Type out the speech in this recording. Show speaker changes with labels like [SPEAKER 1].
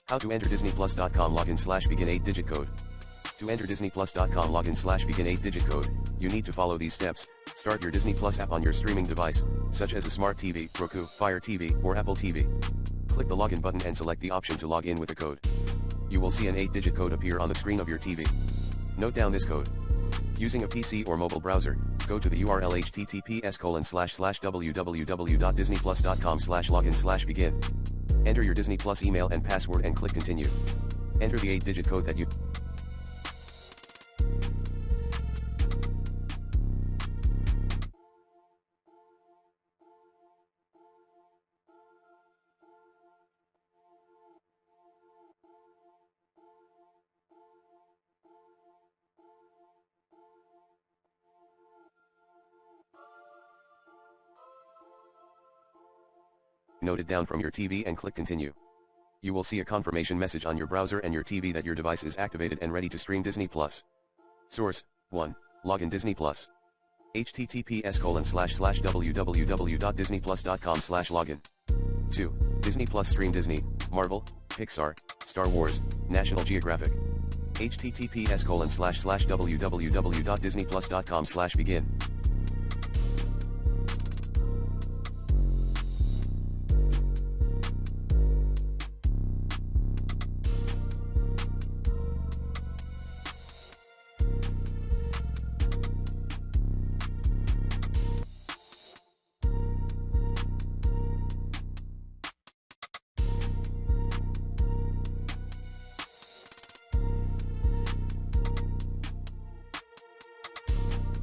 [SPEAKER 1] How to enter Disneyplus.com login/begin 8-digit code. To enter Disneyplus.com login/begin 8-digit code, you need to follow these steps. Start your Disney Plus app on your streaming device, such as a smart TV, Roku, Fire TV, or Apple TV. Click the login button and select the option to log in with a code. You will see an 8-digit code appear on the screen of your TV. Note down this code. Using a PC or mobile browser, go to the URL https://www.disneyplus.com/login/begin. Enter your Disney Plus email and password and click continue. Enter the 8-digit code that you note it down from your TV and click continue. You will see a confirmation message on your browser and your TV that your device is activated and ready to stream Disney Plus. Source: 1. Login Disney Plus. https://www.disneyplus.com/login. 2. Disney Plus stream Disney, Marvel, Pixar, Star Wars, National Geographic. https://www.disneyplus.com/begin.